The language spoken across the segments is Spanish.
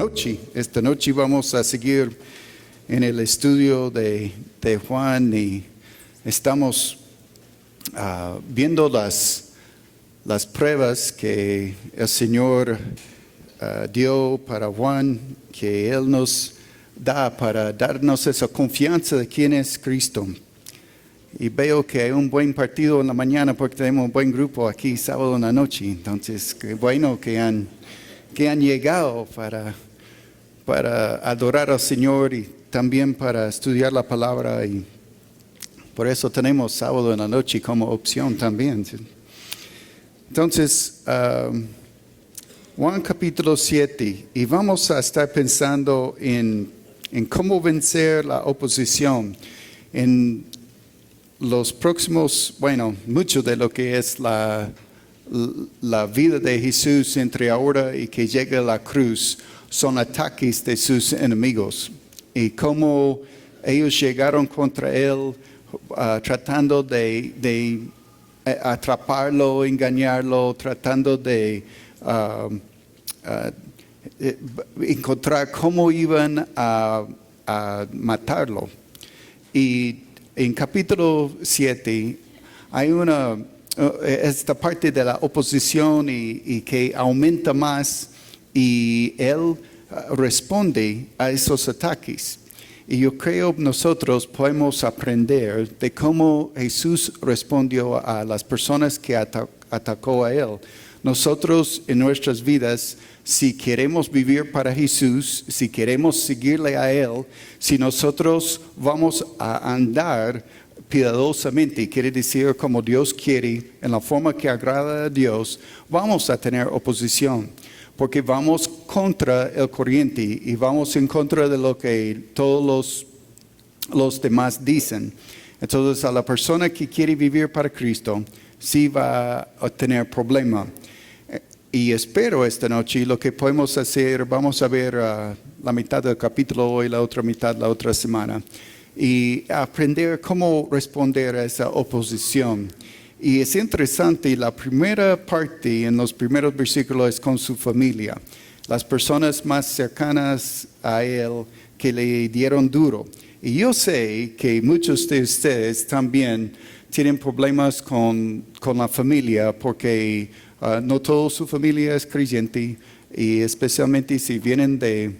noche. Esta noche vamos a seguir en el estudio de Juan y estamos viendo las pruebas que el Señor dio para Juan, que Él nos da para darnos esa confianza de quién es Cristo. Y veo que hay un buen partido en la mañana porque tenemos un buen grupo aquí sábado en la noche. Entonces, qué bueno que han llegado para adorar al Señor y también para estudiar la palabra. Y por eso tenemos sábado en la noche como opción también. Entonces, Juan capítulo 7. Y vamos a estar pensando en cómo vencer la oposición. En los próximos, mucho de lo que es la vida de Jesús entre ahora y que llegue a la cruz son ataques de sus enemigos y cómo ellos llegaron contra él tratando de atraparlo, engañarlo, tratando de encontrar cómo iban a matarlo. Y en capítulo 7 hay esta parte de la oposición y que aumenta más y él responde a esos ataques. Y yo creo nosotros podemos aprender de cómo Jesús respondió a las personas que atacó a él. Nosotros en nuestras vidas, si queremos vivir para Jesús, si queremos seguirle a Él, si nosotros vamos a andar piadosamente, quiere decir como Dios quiere, en la forma que agrada a Dios, vamos a tener oposición, porque vamos contra el corriente y vamos en contra de lo que todos los demás dicen. Entonces, a la persona que quiere vivir para Cristo, sí va a tener problema. Y espero esta noche lo que podemos hacer, vamos a ver la mitad del capítulo hoy, la otra mitad la otra semana, y aprender cómo responder a esa oposición. Y es interesante, la primera parte en los primeros versículos es con su familia, las personas más cercanas a él que le dieron duro. Y yo sé que muchos de ustedes también tienen problemas con la familia porque no toda su familia es creyente y especialmente si vienen de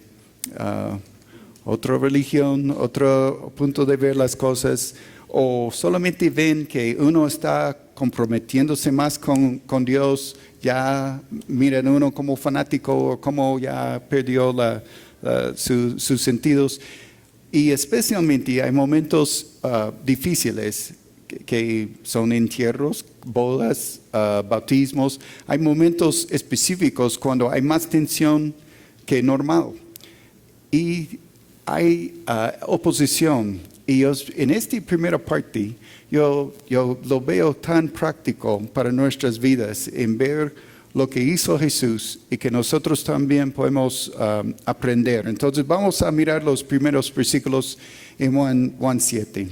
otra religión, otro punto de ver las cosas o solamente ven que uno está comprometiéndose más con Dios, ya miran uno como fanático o como ya perdió sus sentidos. Y especialmente hay momentos difíciles que son entierros, bodas, bautismos. Hay momentos específicos cuando hay más tensión que normal. Y hay oposición. Y en esta primera parte, yo lo veo tan práctico para nuestras vidas, en ver lo que hizo Jesús y que nosotros también podemos aprender. Entonces vamos a mirar los primeros versículos en Juan 7.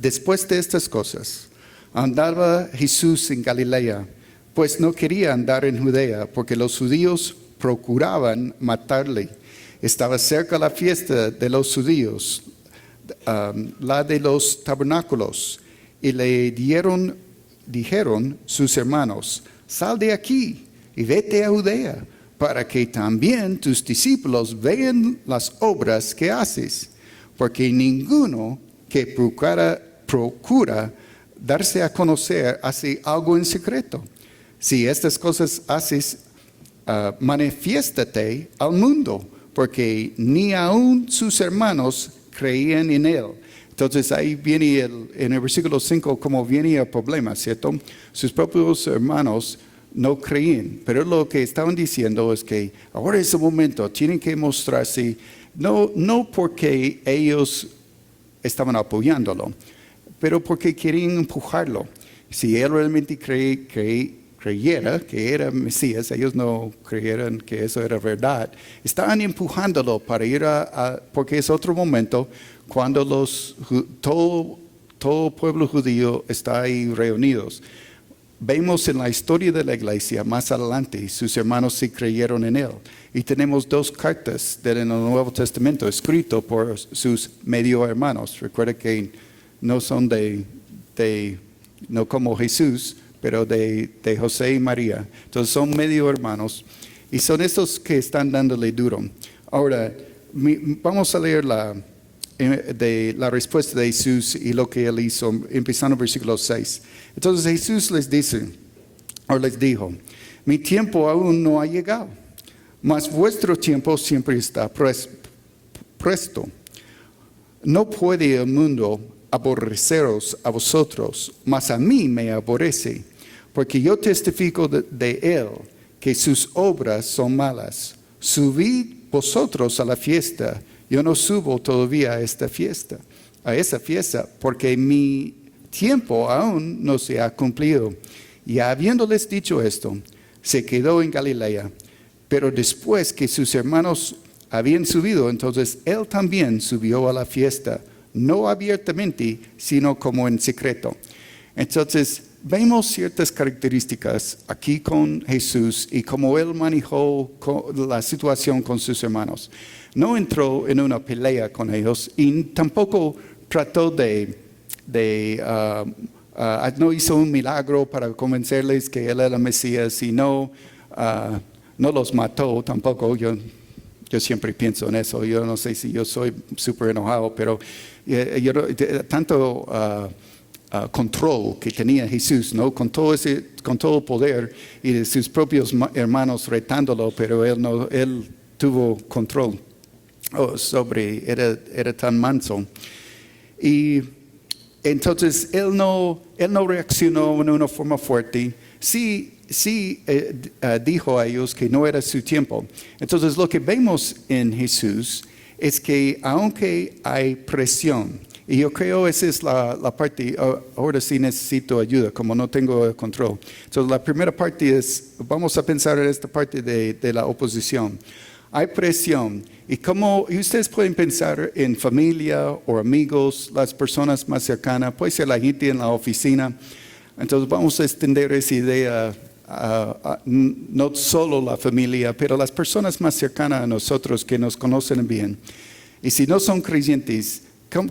Después de estas cosas, andaba Jesús en Galilea, pues no quería andar en Judea, porque los judíos procuraban matarle. Estaba cerca la fiesta de los judíos, la de los tabernáculos, y le dijeron sus hermanos, sal de aquí y vete a Judea, para que también tus discípulos vean las obras que haces, porque ninguno que procura darse a conocer hace algo en secreto. Si estas cosas haces, manifiéstate al mundo, porque ni aun sus hermanos creían en él. Entonces ahí viene en el versículo 5 como viene el problema, ¿cierto? Sus propios hermanos no creían, pero lo que estaban diciendo es que ahora es el momento, tienen que mostrarse, no porque ellos estaban apoyándolo, pero porque querían empujarlo. Si él realmente creyera que era Mesías, ellos no creyeran que eso era verdad, estaban empujándolo para ir porque es otro momento cuando todo pueblo judío está ahí reunidos. vemos en la historia de la iglesia más adelante, sus hermanos sí creyeron en él. Y tenemos 2 cartas del Nuevo Testamento escritas por sus medio hermanos. Recuerda que no son no como Jesús, pero de José y María. Entonces son medio hermanos y son estos que están dándole duro. Ahora, vamos a leer la respuesta de Jesús y lo que él hizo, empezando en versículo 6. Entonces Jesús les dijo, mi tiempo aún no ha llegado, mas vuestro tiempo siempre está presto. No puede el mundo aborreceros a vosotros, mas a mí me aborrece, porque yo testifico de él que sus obras son malas. Subid vosotros a la fiesta, yo no subo todavía a esa fiesta, porque mi tiempo aún no se ha cumplido. Y habiéndoles dicho esto, se quedó en Galilea. Pero después que sus hermanos habían subido, entonces él también subió a la fiesta, no abiertamente, sino como en secreto. Entonces, vemos ciertas características aquí con Jesús y cómo él manejó la situación con sus hermanos. No entró en una pelea con ellos y tampoco trató no hizo un milagro para convencerles que él era el Mesías y no los mató tampoco. Yo siempre pienso en eso. Yo no sé si yo soy súper enojado, pero tanto control que tenía Jesús, ¿no? Con todo el poder y de sus propios hermanos retándolo, pero él tuvo control era tan manso. Y entonces él no reaccionó en una forma fuerte. Sí dijo a ellos que no era su tiempo. Entonces lo que vemos en Jesús es que aunque hay presión, y yo creo esa es la parte, ahora sí necesito ayuda, como no tengo el control. Entonces la primera parte es, vamos a pensar en esta parte de la oposición. Hay presión, y ustedes pueden pensar en familia o amigos, las personas más cercanas, puede ser la gente en la oficina. Entonces vamos a extender esa idea no solo la familia, pero las personas más cercanas a nosotros que nos conocen bien. Y si no son creyentes,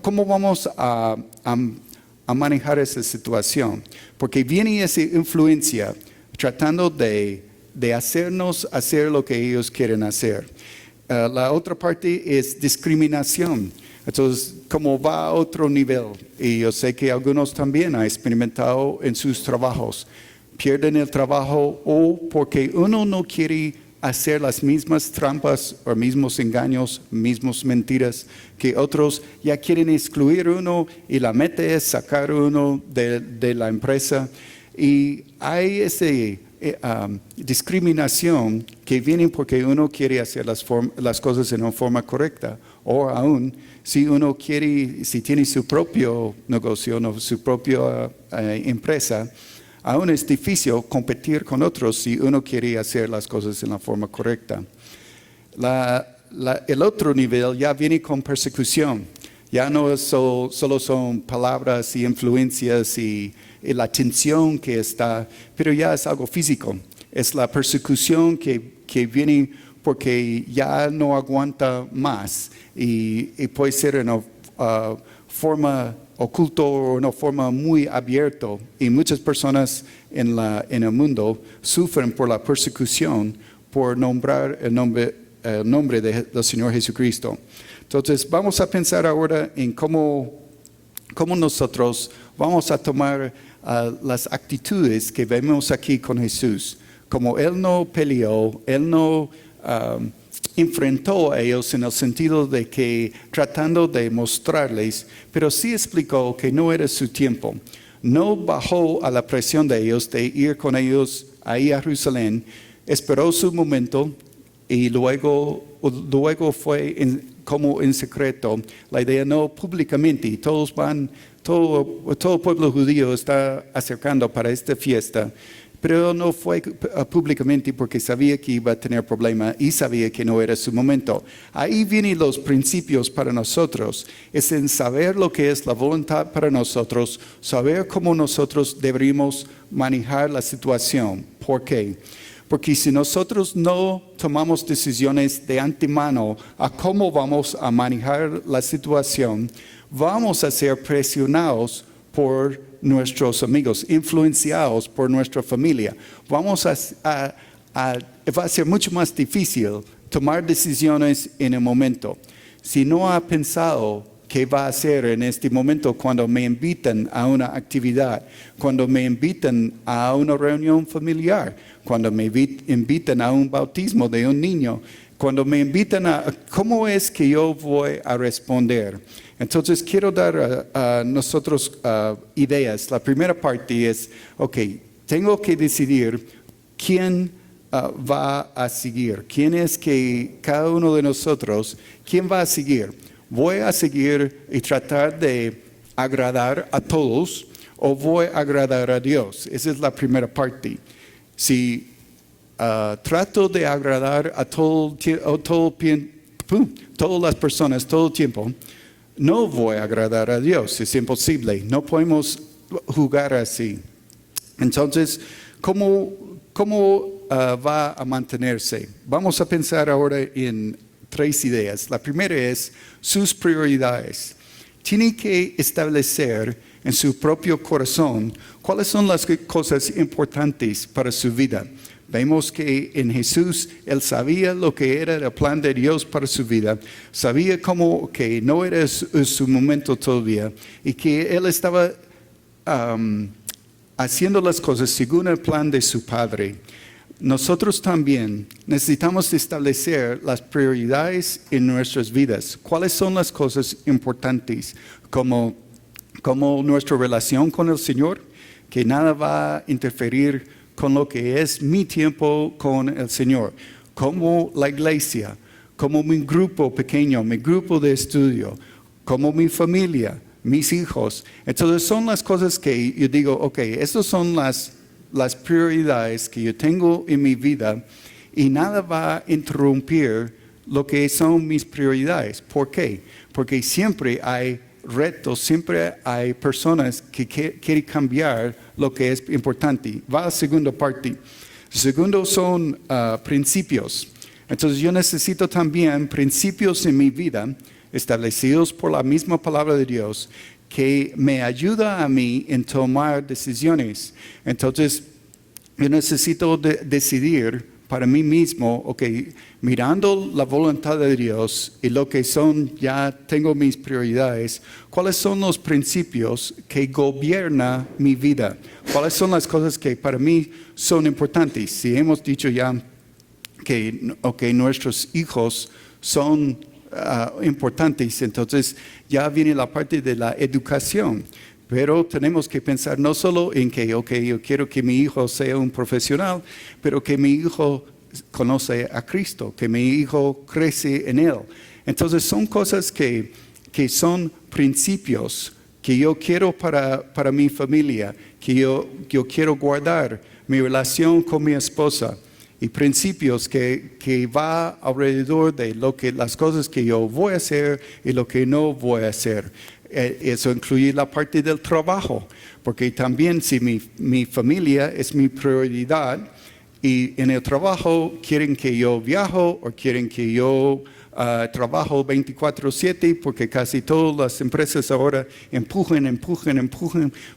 ¿cómo vamos a manejar esa situación? Porque viene esa influencia tratando de hacernos hacer lo que ellos quieren hacer. La otra parte es discriminación. Entonces, como va a otro nivel, y yo sé que algunos también han experimentado en sus trabajos, pierden el trabajo o porque uno no quiere hacer las mismas trampas o mismos engaños, mismas mentiras que otros, ya quieren excluir uno y la meta es sacar uno de la empresa. Y hay esa discriminación que viene porque uno quiere hacer las cosas en una forma correcta, o aún si uno si tiene su propio negocio, su propia empresa, aún es difícil competir con otros si uno quiere hacer las cosas en la forma correcta. El otro nivel ya viene con persecución. Ya no es solo son palabras y influencias y la tensión que está, pero ya es algo físico. Es la persecución que viene porque ya no aguanta más y puede ser en una forma oculta o una forma muy abierta. Y muchas personas en el mundo sufren por la persecución por nombrar el nombre del Señor Jesucristo. Entonces vamos a pensar ahora en cómo nosotros vamos a tomar las actitudes que vemos aquí con Jesús. Como Él no peleó, Él no enfrentó a ellos en el sentido de que tratando de mostrarles, pero sí explicó que no era su tiempo. No bajó a la presión de ellos de ir con ellos ahí a Jerusalén, esperó su momento y luego fue como en secreto. La idea no públicamente, todo el pueblo judío está acercando para esta fiesta, pero no fue públicamente porque sabía que iba a tener problemas y sabía que no era su momento. Ahí vienen los principios para nosotros. Es en saber lo que es la voluntad para nosotros, saber cómo nosotros deberíamos manejar la situación. ¿Por qué? Porque si nosotros no tomamos decisiones de antemano a cómo vamos a manejar la situación, vamos a ser presionados por nuestros amigos, influenciados por nuestra familia. Va a ser mucho más difícil tomar decisiones en el momento. Si no ha pensado qué va a hacer en este momento cuando me invitan a una actividad, cuando me invitan a una reunión familiar, cuando me invitan a un bautismo de un niño, cuando me invitan a cómo es que yo voy a responder. Entonces quiero dar a nosotros ideas. La primera parte es, tengo que decidir quién va a seguir. ¿Quién es que cada uno de nosotros, quién va a seguir? ¿Voy a seguir y tratar de agradar a todos o voy a agradar a Dios? Esa es la primera parte. Si trato de agradar a todas las personas todo el tiempo, no voy a agradar a Dios. Es imposible. No podemos jugar así. Entonces, ¿cómo va a mantenerse? Vamos a pensar ahora en 3 ideas. La primera es sus prioridades. Tiene que establecer en su propio corazón cuáles son las cosas importantes para su vida. Vemos que en Jesús, Él sabía lo que era el plan de Dios para su vida, sabía cómo que no era su momento todavía y que Él estaba haciendo las cosas según el plan de su Padre. Nosotros también necesitamos establecer las prioridades en nuestras vidas. ¿Cuáles son las cosas importantes? Como nuestra relación con el Señor, que nada va a interferir con lo que es mi tiempo con el Señor, como la iglesia, como mi grupo pequeño, mi grupo de estudio, como mi familia, mis hijos. Entonces son las cosas que yo digo, estas son las prioridades que yo tengo en mi vida y nada va a interrumpir lo que son mis prioridades. ¿Por qué? Porque siempre hay retos, siempre hay personas que quieren cambiar lo que es importante. Va a la segunda parte. Segundo son principios. Entonces yo necesito también principios en mi vida establecidos por la misma palabra de Dios que me ayuda a mí en tomar decisiones. Entonces yo necesito decidir para mí mismo, mirando la voluntad de Dios y lo que ya tengo mis prioridades, ¿cuáles son los principios que gobiernan mi vida? ¿Cuáles son las cosas que para mí son importantes? Si hemos dicho ya que nuestros hijos son importantes, entonces ya viene la parte de la educación. Pero tenemos que pensar no solo en que, yo quiero que mi hijo sea un profesional, pero que mi hijo conoce a Cristo, que mi hijo crece en Él. Entonces son cosas que son principios que yo quiero para mi familia, que yo quiero guardar mi relación con mi esposa y principios que va alrededor de las cosas que yo voy a hacer y lo que no voy a hacer. Eso incluye la parte del trabajo, porque también si mi familia es mi prioridad y en el trabajo quieren que yo viajo o quieren que yo trabajo 24/7, porque casi todas las empresas ahora empujan,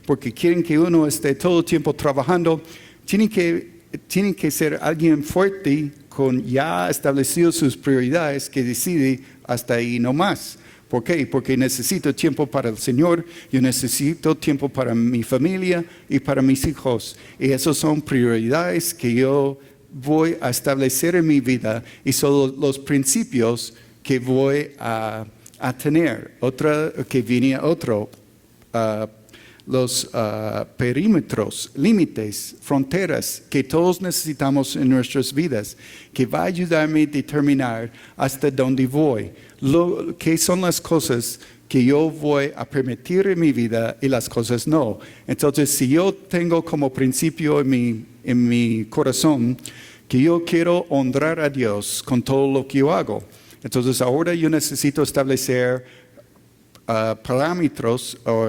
porque quieren que uno esté todo el tiempo trabajando. Tienen que ser alguien fuerte con ya establecido sus prioridades que decide hasta ahí no más. ¿Por qué? Porque necesito tiempo para el Señor, yo necesito tiempo para mi familia y para mis hijos. Y esas son prioridades que yo voy a establecer en mi vida y son los principios que voy a tener. Los perímetros, límites, fronteras que todos necesitamos en nuestras vidas, que va a ayudarme a determinar hasta dónde voy, qué son las cosas que yo voy a permitir en mi vida y las cosas no. Entonces, si yo tengo como principio en en mi corazón que yo quiero honrar a Dios con todo lo que yo hago. Entonces ahora yo necesito establecer parámetros o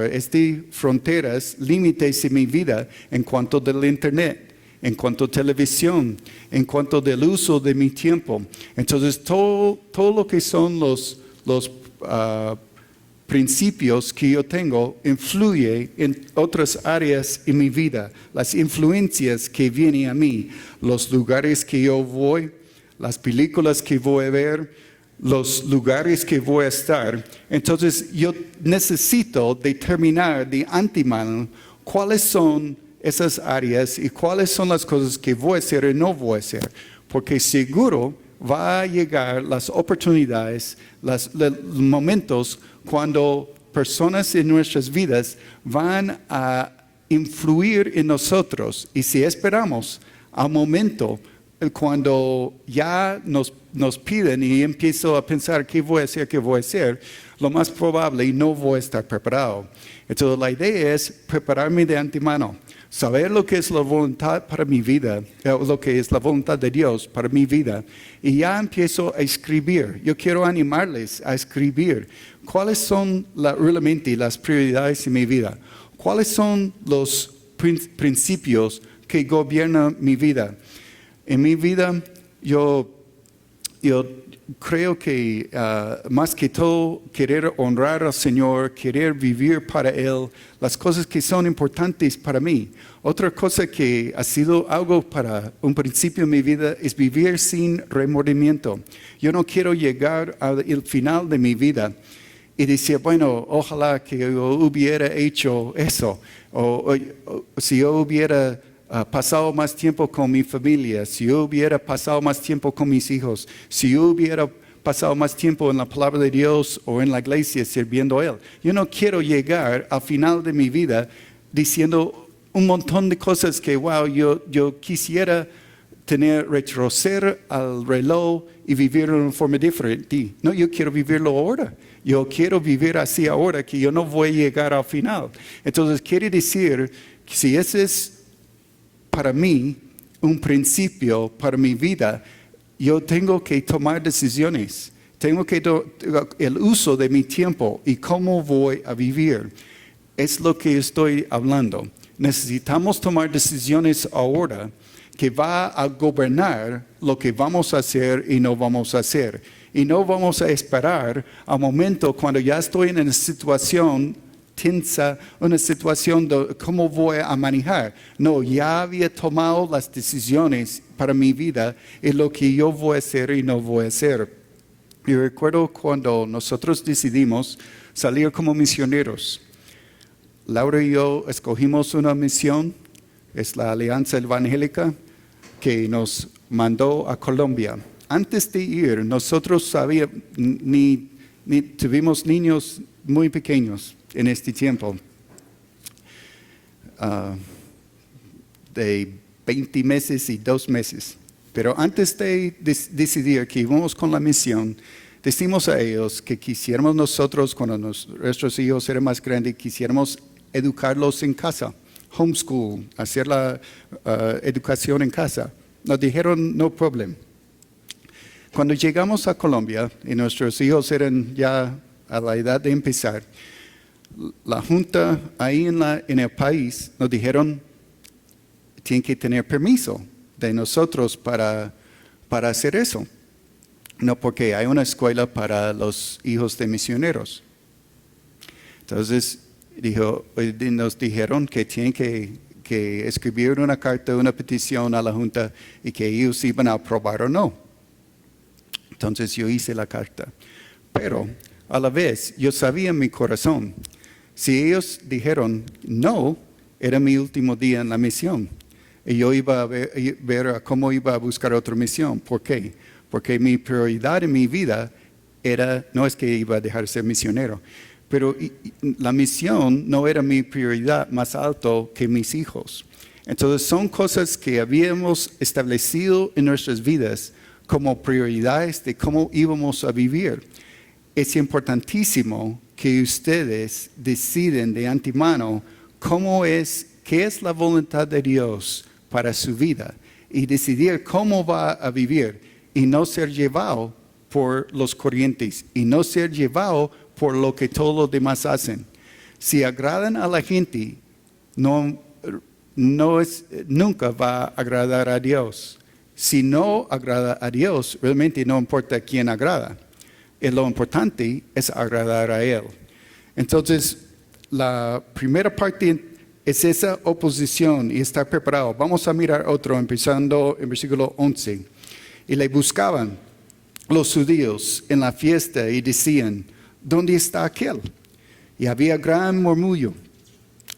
fronteras, límites en mi vida en cuanto del internet, en cuanto a televisión, en cuanto del uso de mi tiempo. Entonces todo lo que son los principios que yo tengo influye en otras áreas en mi vida, las influencias que vienen a mí, los lugares que yo voy, las películas que voy a ver, los lugares que voy a estar. Entonces yo necesito determinar de antemano cuáles son esas áreas y cuáles son las cosas que voy a hacer y no voy a hacer, porque seguro va a llegar las oportunidades, los momentos cuando personas en nuestras vidas van a influir en nosotros, y si esperamos al momento cuando ya nos piden y empiezo a pensar qué voy a hacer, lo más probable no voy a estar preparado. Entonces la idea es prepararme de antemano, saber lo que es la voluntad para mi vida, lo que es la voluntad de Dios para mi vida, y ya empiezo a escribir. Yo quiero animarles a escribir cuáles son realmente las prioridades en mi vida, cuáles son los principios que gobiernan mi vida. En mi vida, yo creo que más que todo, querer honrar al Señor, querer vivir para Él, las cosas que son importantes para mí. Otra cosa que ha sido algo para un principio en mi vida es vivir sin remordimiento. Yo no quiero llegar al final de mi vida y decir, bueno, ojalá que yo hubiera hecho eso, o si yo hubiera pasado más tiempo con mi familia, si yo hubiera pasado más tiempo con mis hijos, si yo hubiera pasado más tiempo en la palabra de Dios o en la iglesia sirviendo a Él. Yo no quiero llegar al final de mi vida diciendo un montón de cosas que, wow, yo quisiera retroceder al reloj y vivirlo de una forma diferente. No, yo quiero vivirlo ahora. Yo quiero vivir así ahora, que yo no voy a llegar al final. Entonces, quiere decir que si ese es para mí un principio para mi vida, yo tengo que tomar decisiones. Tengo que el uso de mi tiempo y cómo voy a vivir. Es lo que estoy hablando. Necesitamos tomar decisiones ahora que va a gobernar lo que vamos a hacer y no vamos a hacer. Y no vamos a esperar al momento cuando ya estoy en una situación tensa, una situación de cómo voy a manejar. No, ya había tomado las decisiones para mi vida y lo que yo voy a hacer y no voy a hacer. Y recuerdo cuando nosotros decidimos salir como misioneros. Laura y yo escogimos una misión, es la Alianza Evangélica, que nos mandó a Colombia. Antes de ir, nosotros sabíamos, ni tuvimos niños muy pequeños en este tiempo, de 20 meses y 2 meses. Pero antes de decidir que íbamos con la misión, decimos a ellos que quisiéramos nosotros, cuando nuestros hijos eran más grandes, quisiéramos educarlos en casa, homeschool, hacer la educación en casa. Nos dijeron, no problem. Cuando llegamos a Colombia y nuestros hijos eran ya a la edad de empezar, la junta ahí en el país nos dijeron, tienen que tener permiso de nosotros para hacer eso. No, porque hay una escuela para los hijos de misioneros. Entonces nos dijeron que tienen que escribir una carta, una petición a la junta y que ellos iban a aprobar o no. Entonces yo hice la carta. Pero a la vez yo sabía en mi corazón, si ellos dijeron no, era mi último día en la misión. Y yo iba a ver cómo iba a buscar otra misión. ¿Por qué? Porque mi prioridad en mi vida no es que iba a dejar de ser misionero, pero la misión no era mi prioridad más alto que mis hijos. Entonces son cosas que habíamos establecido en nuestras vidas como prioridades de cómo íbamos a vivir. Es importantísimo que ustedes deciden de antemano qué es la voluntad de Dios para su vida y decidir cómo va a vivir y no ser llevado por los corrientes y no ser llevado por lo que todos los demás hacen. Si agradan a la gente, nunca va a agradar a Dios. Si no agrada a Dios, realmente no importa quién agrada. Lo importante es agradar a Él. Entonces, la primera parte es esa oposición y estar preparado. Vamos a mirar otro, empezando en versículo 11. Y le buscaban los judíos en la fiesta y decían, ¿dónde está aquel? Y había gran murmullo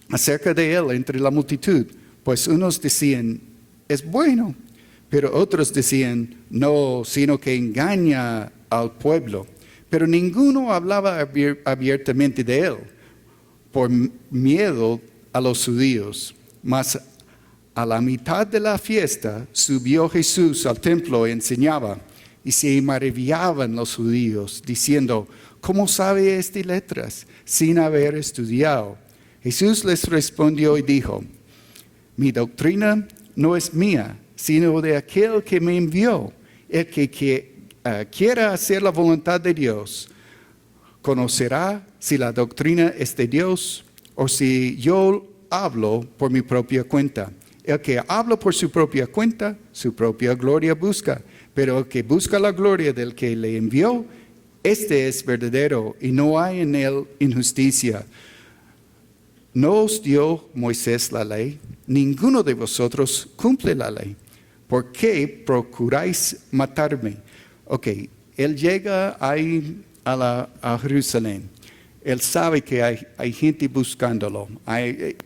acerca de él entre la multitud, pues unos decían, es bueno, pero otros decían, no, sino que engaña al pueblo. Pero ninguno hablaba abiertamente de él, por miedo a los judíos. Mas a la mitad de la fiesta subió Jesús al templo y enseñaba, y se maravillaban los judíos, diciendo, ¿cómo sabe este letras sin haber estudiado? Jesús les respondió y dijo, mi doctrina no es mía, sino de aquel que me envió. El que quiera hacer la voluntad de Dios, conocerá si la doctrina es de Dios o si yo hablo por mi propia cuenta. El que habla por su propia cuenta, su propia gloria busca. Pero el que busca la gloria del que le envió, este es verdadero y no hay en él injusticia. ¿No os dio Moisés la ley? Ninguno de vosotros cumple la ley. ¿Por qué procuráis matarme? Ok, él llega ahí a Jerusalén. Él sabe que hay gente buscándolo.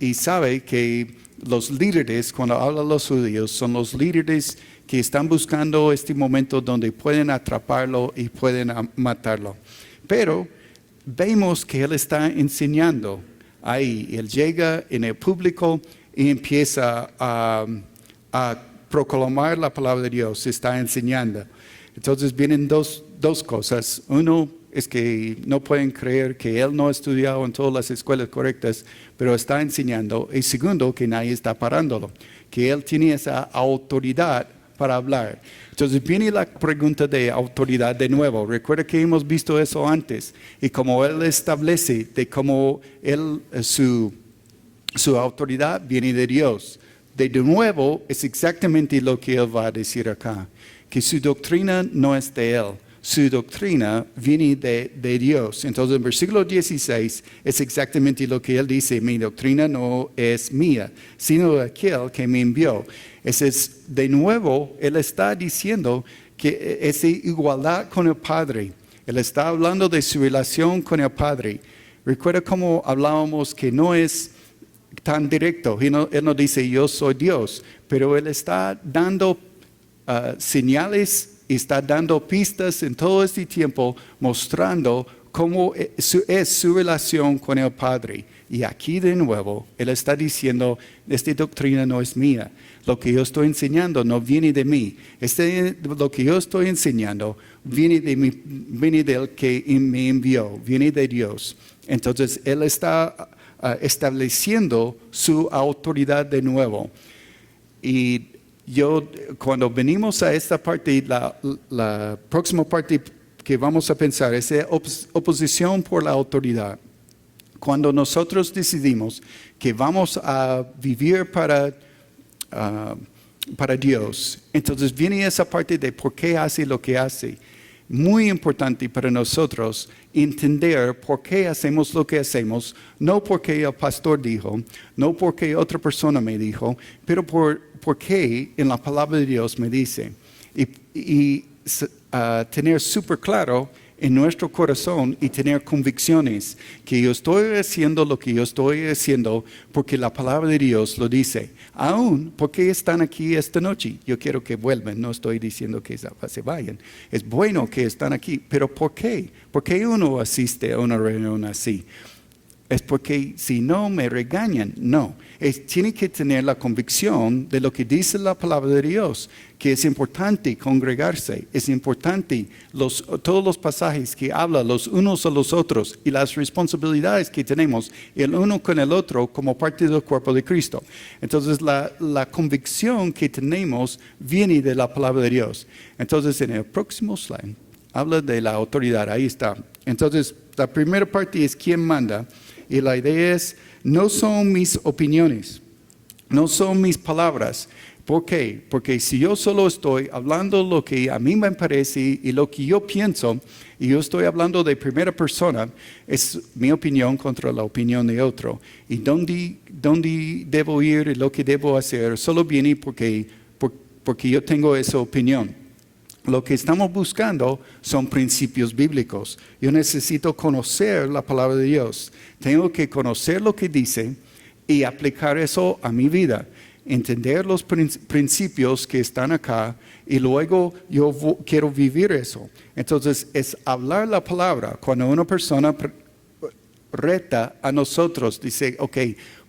Y sabe que los líderes, cuando hablan los judíos, son los líderes que están buscando este momento donde pueden atraparlo y pueden matarlo. Pero vemos que él está enseñando ahí. Él llega en el público y empieza a proclamar la palabra de Dios, está enseñando. Entonces vienen dos cosas. Uno es que no pueden creer que él no ha estudiado en todas las escuelas correctas, pero está enseñando. Y segundo, que nadie está parándolo, que él tiene esa autoridad para hablar. Entonces viene la pregunta de autoridad de nuevo. Recuerda que hemos visto eso antes. Y como él establece de cómo su autoridad viene de Dios. De nuevo es exactamente lo que él va a decir acá. Que su doctrina no es de él. Su doctrina viene de Dios. Entonces en versículo 16 es exactamente lo que él dice. Mi doctrina no es mía, sino de aquel que me envió. De nuevo, él está diciendo que es igualdad con el Padre. Él está hablando de su relación con el Padre. Recuerda cómo hablábamos que no es tan directo. Él no dice yo soy Dios, pero él está dando señales y está dando pistas en todo este tiempo mostrando cómo es su relación con el Padre. Y aquí de nuevo, él está diciendo, esta doctrina no es mía. Lo que yo estoy enseñando no viene de mí. Lo que yo estoy enseñando viene del que me envió, viene de Dios. Entonces, él está estableciendo su autoridad de nuevo. Y cuando venimos a esta parte, la próxima parte que vamos a pensar es oposición por la autoridad. Cuando nosotros decidimos que vamos a vivir para Dios, entonces viene esa parte de por qué hace lo que hace. Muy importante para nosotros entender por qué hacemos lo que hacemos, no porque el pastor dijo, no porque otra persona me dijo, pero por qué en la palabra de Dios me dice. Y tener súper claro en nuestro corazón y tener convicciones que yo estoy haciendo lo que yo estoy haciendo porque la palabra de Dios lo dice. Aún, ¿por qué están aquí esta noche? Yo quiero que vuelvan, no estoy diciendo que se vayan. Es bueno que están aquí, pero ¿por qué? ¿Por qué uno asiste a una reunión así? es porque si no me regañan. No, tiene que tener la convicción de lo que dice la palabra de Dios, que es importante congregarse, es importante todos los pasajes que hablan los unos a los otros y las responsabilidades que tenemos el uno con el otro como parte del cuerpo de Cristo. Entonces la convicción que tenemos viene de la palabra de Dios. Entonces en el próximo slide habla de la autoridad, ahí está. Entonces la primera parte es quién manda. Y la idea es, no son mis opiniones, no son mis palabras. ¿Por qué? Porque si yo solo estoy hablando lo que a mí me parece y lo que yo pienso, y yo estoy hablando de primera persona, es mi opinión contra la opinión de otro. Y dónde debo ir y lo que debo hacer solo viene porque yo tengo esa opinión. Lo que estamos buscando son principios bíblicos. Yo necesito conocer la palabra de Dios. Tengo que conocer lo que dice y aplicar eso a mi vida. Entender los principios que están acá y luego yo quiero vivir eso. Entonces es hablar la palabra. Cuando una persona reta a nosotros, dice, ok,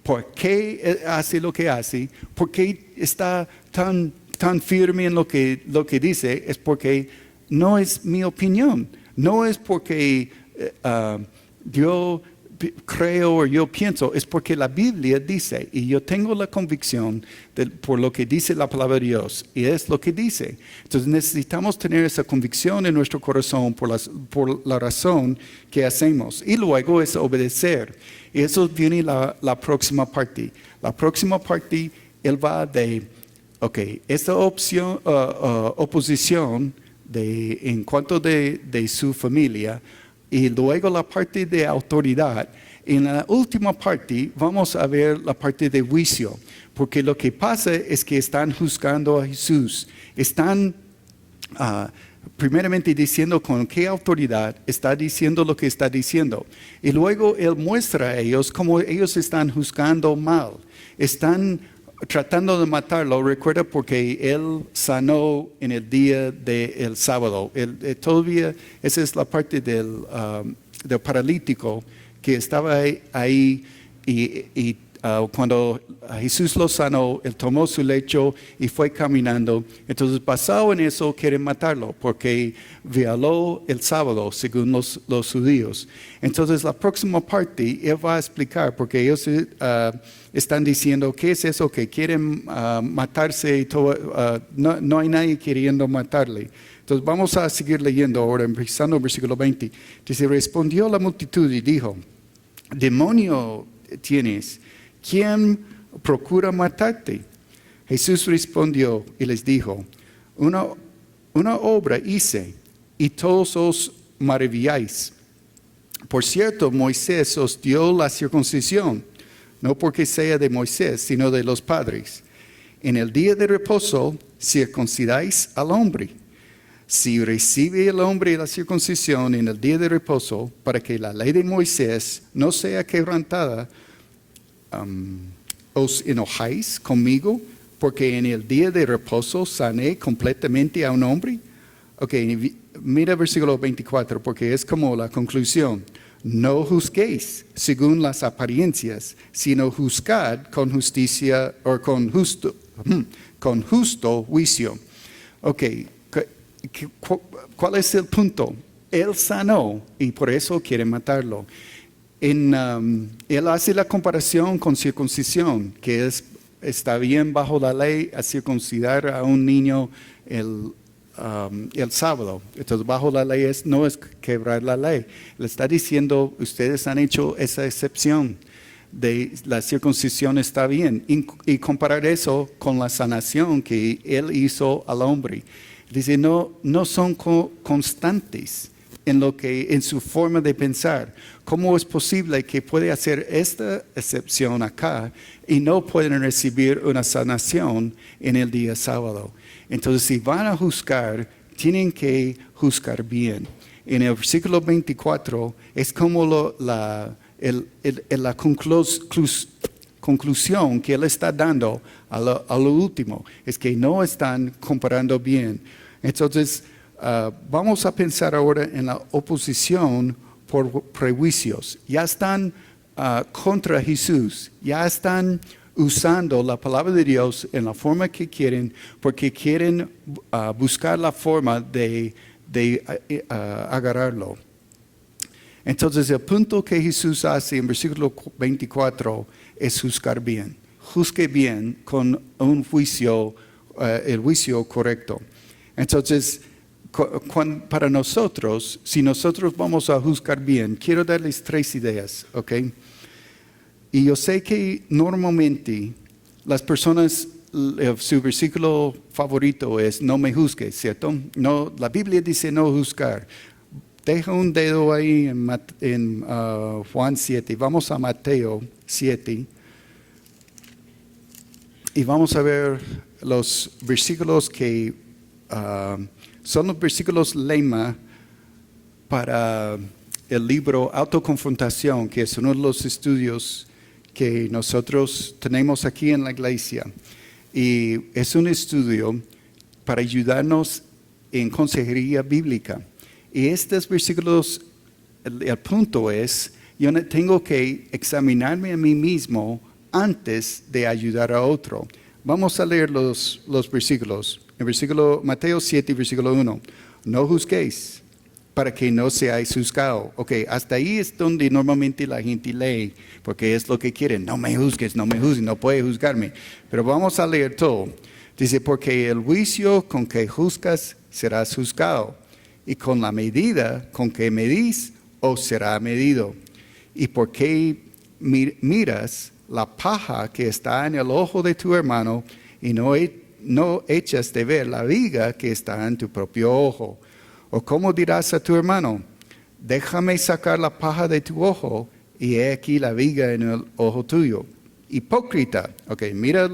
¿por qué hace lo que hace? ¿Por qué está tan firme en lo que dice? Es porque no es mi opinión, no es porque yo creo o yo pienso, es porque la Biblia dice y yo tengo la convicción por lo que dice la palabra de Dios y es lo que dice. Entonces necesitamos tener esa convicción en nuestro corazón por la razón que hacemos y luego es obedecer. Y eso viene la próxima parte. La próxima parte, él va de ok, esta oposición en cuanto de su familia y luego la parte de autoridad. En la última parte vamos a ver la parte de juicio, porque lo que pasa es que están juzgando a Jesús. Están primeramente diciendo con qué autoridad está diciendo lo que está diciendo. Y luego él muestra a ellos cómo ellos están juzgando mal. Están tratando de matarlo, recuerda, porque él sanó en el día del sábado. Todavía esa es la parte del paralítico que estaba ahí y cuando Jesús lo sanó, él tomó su lecho y fue caminando. Entonces, basado en eso, quieren matarlo porque violó el sábado, según los judíos. Entonces, la próxima parte, él va a explicar, porque ellos están diciendo, ¿qué es eso? Que quieren matarse y todo. No hay nadie queriendo matarle. Entonces, vamos a seguir leyendo ahora, empezando el versículo 20. Dice, respondió la multitud y dijo, demonio tienes, ¿quién procura matarte? Jesús respondió y les dijo, una obra hice y todos os maravilláis. Por cierto, Moisés os dio la circuncisión, no porque sea de Moisés, sino de los padres. En el día de reposo circuncidáis al hombre. Si recibe el hombre la circuncisión en el día de reposo, para que la ley de Moisés no sea quebrantada, ¿os enojáis conmigo porque en el día de reposo sané completamente a un hombre? Ok, mira el versículo 24 porque es como la conclusión. No juzguéis según las apariencias, sino juzgad con justicia o con justo juicio. Ok, ¿cuál es el punto? Él sanó y por eso quieren matarlo. Él hace la comparación con circuncisión, que está bien bajo la ley a circuncidar a un niño el sábado. Entonces bajo la ley no es quebrar la ley. Le está diciendo, ustedes han hecho esa excepción de la circuncisión está bien. Y comparar eso con la sanación que él hizo al hombre. Dice, no son constantes en su forma de pensar. ¿Cómo es posible que puede hacer esta excepción acá y no pueden recibir una sanación en el día sábado? Entonces, si van a juzgar, tienen que juzgar bien. En el versículo 24 es como la conclusión que él está dando a lo último. Es que no están comparando bien. Entonces, vamos a pensar ahora en la oposición por prejuicios. Ya están contra Jesús. Ya están usando la palabra de Dios en la forma que quieren, porque quieren buscar la forma de agarrarlo. Entonces el punto que Jesús hace en versículo 24 es juzgar bien. Juzgue bien con un juicio, el juicio correcto. Entonces, para nosotros, si nosotros vamos a juzgar bien, quiero darles 3 ideas, ¿ok? Y yo sé que normalmente las personas, su versículo favorito es no me juzgues, ¿cierto? No, la Biblia dice no juzgar. Deja un dedo ahí en Juan 7. Vamos a Mateo 7. Y vamos a ver los versículos que son los versículos lema para el libro Autoconfrontación, que es uno de los estudios que nosotros tenemos aquí en la iglesia. Y es un estudio para ayudarnos en consejería bíblica. Y estos versículos, el punto es, yo tengo que examinarme a mí mismo antes de ayudar a otro. Vamos a leer los versículos. En versículo Mateo 7, versículo 1. No juzguéis para que no seáis juzgados. Ok, hasta ahí es donde normalmente la gente lee, porque es lo que quieren. No me juzgues, no puedes juzgarme. Pero vamos a leer todo. Dice, porque el juicio con que juzgas serás juzgado, y con la medida con que medís os será medido. Y porque miras la paja que está en el ojo de tu hermano y no echas de ver la viga que está en tu propio ojo. O cómo dirás a tu hermano, déjame sacar la paja de tu ojo y he aquí la viga en el ojo tuyo. Hipócrita, ok, mira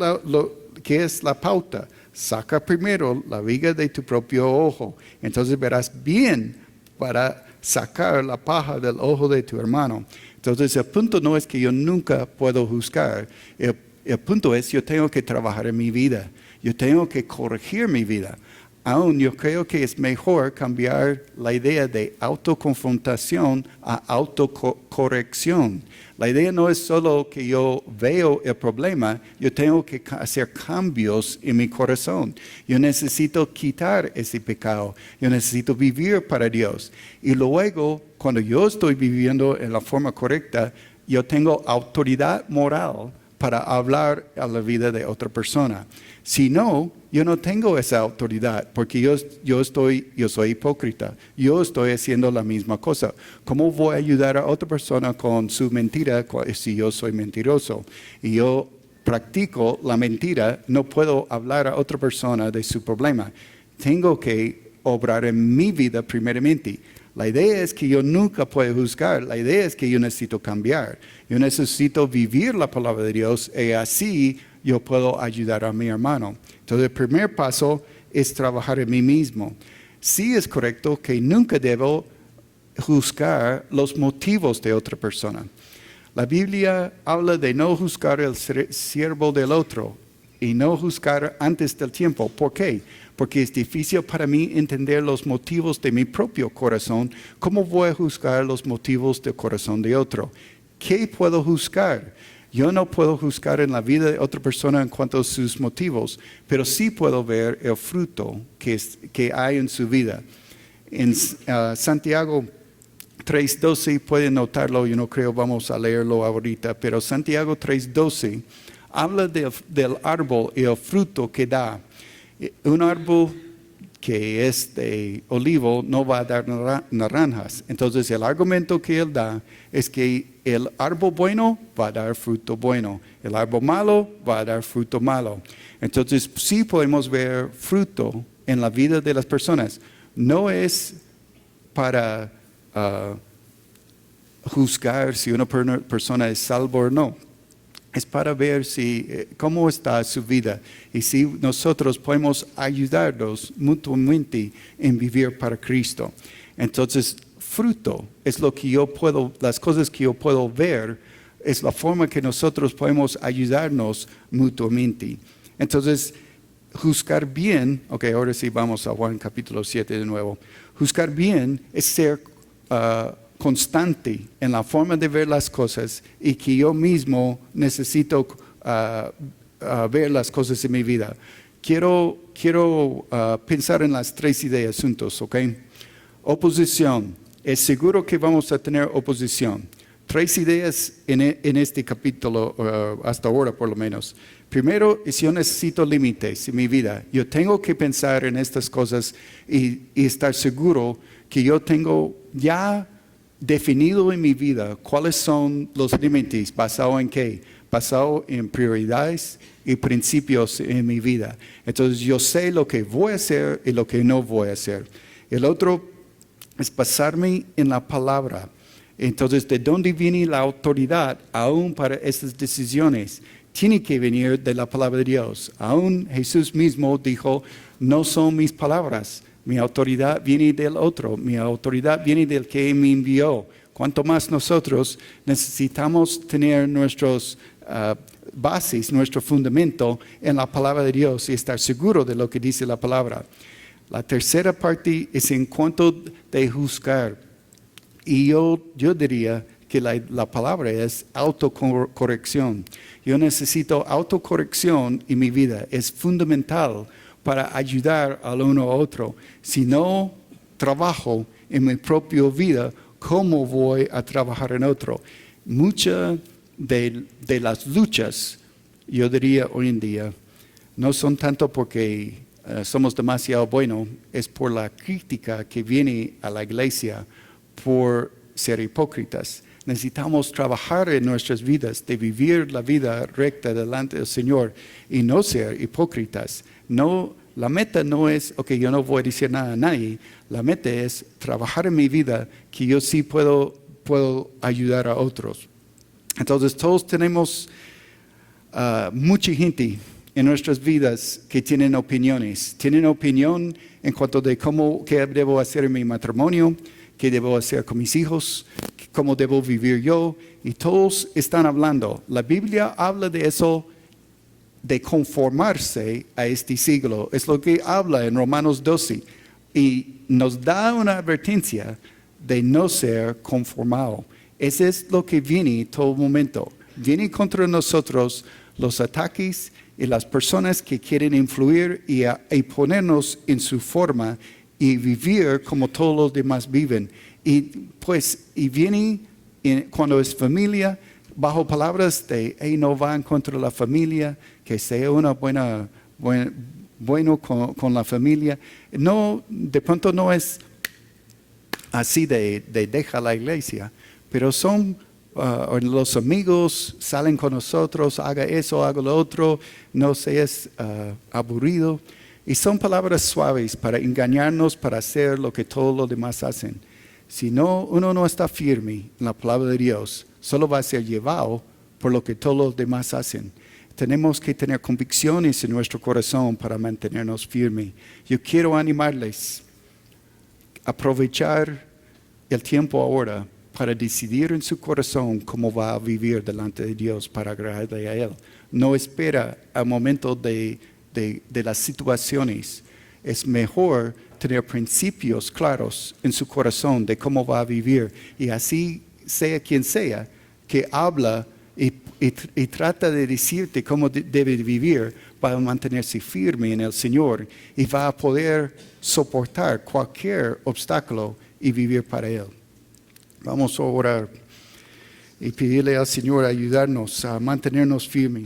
qué es la pauta. Saca primero la viga de tu propio ojo, entonces verás bien para sacar la paja del ojo de tu hermano. Entonces el punto no es que yo nunca puedo juzgar, el punto es yo tengo que trabajar en mi vida, yo tengo que corregir mi vida. Aún yo creo que es mejor cambiar la idea de autoconfrontación a autocorrección. La idea no es solo que yo veo el problema, yo tengo que hacer cambios en mi corazón. Yo necesito quitar ese pecado, yo necesito vivir para Dios. Y luego, cuando yo estoy viviendo en la forma correcta, yo tengo autoridad moral para hablar a la vida de otra persona. Si no, yo no tengo esa autoridad porque yo soy hipócrita. Yo estoy haciendo la misma cosa. ¿Cómo voy a ayudar a otra persona con su mentira si yo soy mentiroso? Y yo practico la mentira, no puedo hablar a otra persona de su problema. Tengo que obrar en mi vida primeramente. La idea es que yo nunca puedo juzgar. La idea es que yo necesito cambiar. Yo necesito vivir la palabra de Dios y así yo puedo ayudar a mi hermano. Entonces el primer paso es trabajar en mí mismo. Sí es correcto que nunca debo juzgar los motivos de otra persona. La Biblia habla de no juzgar el siervo del otro y no juzgar antes del tiempo. ¿Por qué? Porque es difícil para mí entender los motivos de mi propio corazón. ¿Cómo voy a juzgar los motivos del corazón de otro? ¿Qué puedo juzgar? Yo no puedo juzgar en la vida de otra persona en cuanto a sus motivos, pero sí puedo ver el fruto que hay en su vida. En Santiago 3:12, pueden notarlo, yo no creo vamos a leerlo ahorita, pero Santiago 3:12 habla del árbol y el fruto que da. Un árbol que es de olivo no va a dar naranjas. Entonces el argumento que él da es que el árbol bueno va a dar fruto bueno. El árbol malo va a dar fruto malo. Entonces sí podemos ver fruto en la vida de las personas. No es para juzgar si una persona es salvo o no. Es para ver cómo está su vida y si nosotros podemos ayudarlos mutuamente en vivir para Cristo. Entonces, fruto es las cosas que yo puedo ver, es la forma que nosotros podemos ayudarnos mutuamente. Entonces, juzgar bien, ok, ahora sí vamos a Juan capítulo 7 de nuevo. Juzgar bien es ser constante en la forma de ver las cosas y que yo mismo necesito ver las cosas en mi vida. Quiero pensar en las 3 ideas juntos, ¿ok? Oposición. Es seguro que vamos a tener oposición. 3 ideas en este capítulo, hasta ahora por lo menos. Primero, es yo necesito límites en mi vida. Yo tengo que pensar en estas cosas y estar seguro que yo tengo ya definido en mi vida cuáles son los límites, basado en qué, basado en prioridades y principios en mi vida. Entonces yo sé lo que voy a hacer y lo que no voy a hacer. El otro es basarme en la palabra. Entonces, ¿de dónde viene la autoridad aún para estas decisiones? Tiene que venir de la palabra de Dios. Aún Jesús mismo dijo, no son mis palabras, mi autoridad viene del otro, mi autoridad viene del que me envió. Cuanto más nosotros necesitamos tener nuestros bases, nuestro fundamento en la palabra de Dios y estar seguro de lo que dice la palabra. La tercera parte es en cuanto de juzgar. Y yo diría que la palabra es autocorrección. Yo necesito autocorrección en mi vida. Es fundamental para ayudar al uno a otro. Si no trabajo en mi propia vida, ¿cómo voy a trabajar en otro? Muchas de las luchas, yo diría hoy en día, no son tanto porque somos demasiado buenos, es por la crítica que viene a la iglesia por ser hipócritas. Necesitamos trabajar en nuestras vidas, de vivir la vida recta delante del Señor y no ser hipócritas. No, la meta no es, ok, yo no voy a decir nada a nadie. La meta es trabajar en mi vida que yo sí puedo ayudar a otros. Entonces todos tenemos mucha gente en nuestras vidas que tienen opiniones. Tienen opinión en cuanto de qué debo hacer en mi matrimonio, qué debo hacer con mis hijos, cómo debo vivir yo. Y todos están hablando. La Biblia habla de eso, de conformarse a este siglo. Es lo que habla en Romanos 12. Y nos da una advertencia de no ser conformado. Eso es lo que viene todo momento. Viene contra nosotros los ataques y las personas que quieren influir y ponernos en su forma y vivir como todos los demás viven. Y viene cuando es familia, bajo palabras de, hey, no van contra la familia, que sea una bueno con la familia. No, de pronto no es así de deja la iglesia, pero son los amigos salen con nosotros, haga eso, haga lo otro, no seas aburrido. Y son palabras suaves para engañarnos, para hacer lo que todos los demás hacen. Si no, uno no está firme en la palabra de Dios, solo va a ser llevado por lo que todos los demás hacen. Tenemos que tener convicciones en nuestro corazón para mantenernos firmes. Yo quiero animarles a aprovechar el tiempo ahora para decidir en su corazón cómo va a vivir delante de Dios para agradarle a Él. No espera al momento de las situaciones. Es mejor tener principios claros en su corazón de cómo va a vivir. Y así, sea quien sea, que habla y trata de decirte cómo debe vivir, va a mantenerse firme en el Señor y va a poder soportar cualquier obstáculo y vivir para Él. Vamos a orar y pedirle al Señor ayudarnos a mantenernos firmes.